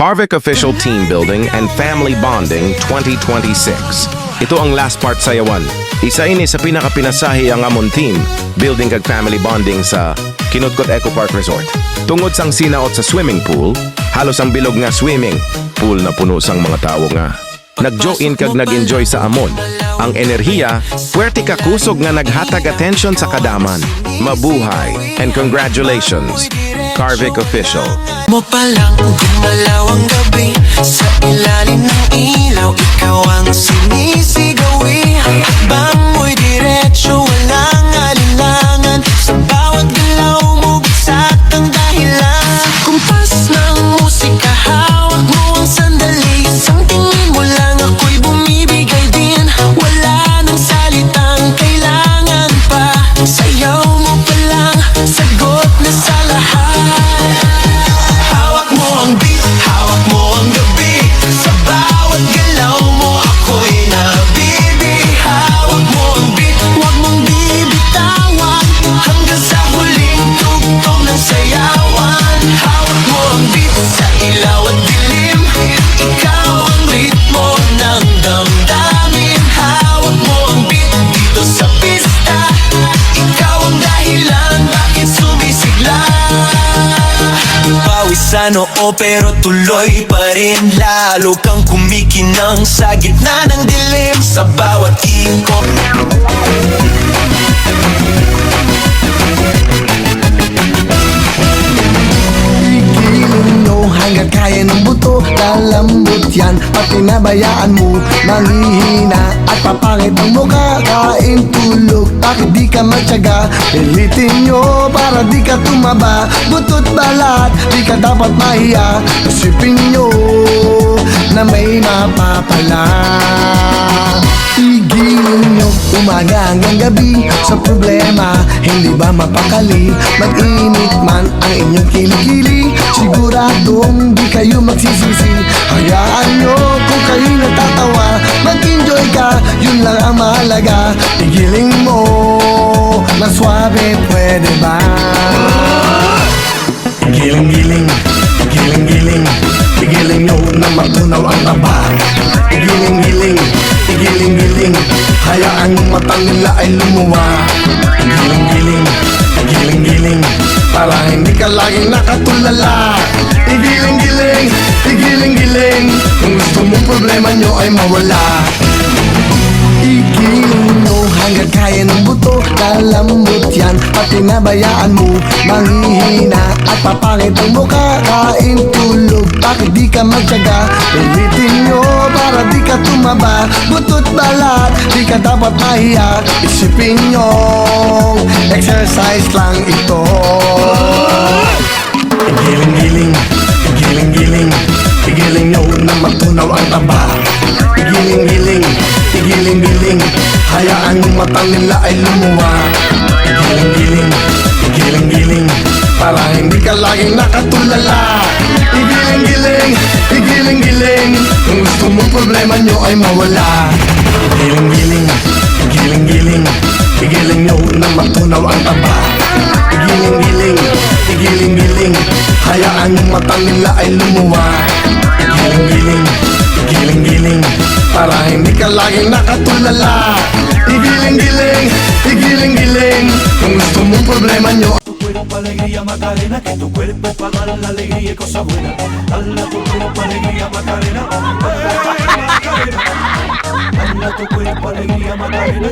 Carvic Official Team Building and Family Bonding 2026. Ito ang last part sa yawan. Isa ini sa pinakapinasahi ang amon team, building kag family bonding sa Kinutkot Eco Park Resort. Tungod sang sinaot sa swimming pool, halos ang bilog nga swimming pool na puno sang mga tao nga. Nag-join kag nag-enjoy sa amon. Ang enerhiya, puwerte ka kusog nga naghatag attention sa kadaman. Mabuhay and congratulations, Carvic Official. Mo pa lang gumalaw ang gabi sa ilalim ng ilaw, ikaw ang sinisigawi. Hakbang mo'y diretso, walang alinlangan. Sa bawat galaw mo, bagsak ang dahilan. Kumpas ng musika, hawak mo ang sandali. Isang tingin mo lang, ako'y bumibigay din. Wala nang salitang kailangan pa. Sayaw mo pa lang, sagot na sa lahat. Hawak mo ang beat, hawak mo ang gabi. Sa bawat galaw mo, ako'y nabibi. Hawak mo ang beat, huwag mong bibitawan. Hanggang sa huling tugtog ng sayawan. Hawak mo ang beat sa ilaw at dilim. Ikaw ang ritmo ng damdamin. Hawak mo ang beat dito sa pista. Ikaw ang dahilan bakit sumisigla. Pawisan oo pero tuloy pa rin. Lalo kang kumikinang sa gitna ng dilim. Sa bawat ikot Ikiling nyo hanggang kaya ng buto. Lalambot yan at pinabayaan mo manghihina at papangit ang mukha. Kain tulog, bakit di ka matyaga? Pilitin nyo para di ka tumaba. Butot balat, di ka dapat mahiya. Isipin nyo na may mapapala. Igilin nyo umaga hanggang gabi sa problema, hindi ba mapakali? Mag-init man ang inyong kilikili, siguradong di kayo magsisisi. Hayaan nyo kung kayo natatawa, mag-enjoy ka, yun lang ang mahalaga. Igiling mo na swabe, pwede ba? Giling-giling, giling-giling, igiling nyo na matunaw ang taba. Igiling-giling, igiling-giling, hayaan yung mata nila ay lumuwa. Igiling-giling, igiling-giling, para hindi ka laging nakatulala. Igiling-giling, igiling-giling, kung gusto mong problema nyo ay mawala. Igiling nyo hanggang kaya ng buto. Lalambot yan at pinabayaan mo manghihina at papangit ang mukha. Kain tulog, bakit di ka magtyaga? Pilitin nyo para di ka tumaba. Butot balat, di ka dapat mahiya. Isipin nyo, exercise lang ito. Igiling-giling, igiling-giling, igiling nyo na matunaw ang taba. Igiling-giling, igiling-giling, hayaan yung mata nila ay lumuwa. Igiling-giling, igiling-giling, para hindi ka laging nakatulala. Igiling-giling, igiling-giling, kung gusto mong problema nyo ay mawala. Igiling-giling, igiling-giling, igiling nyo na matunaw ang taba. Igiling-giling, igiling-giling, hayaan yung mata nila ay lumuwa. Igiling-giling, igiling-giling, para hindi ka laging nakatulala. Igiling-giling, igiling-giling, kung gusto mong problema nyo. Tu cuerpo alegría Macarena, que tu cuerpo es para dar la alegría y cosas buenas. Dale tu cuerpo alegría Macarena, Macarena. Dale tu cuerpo alegría Macarena.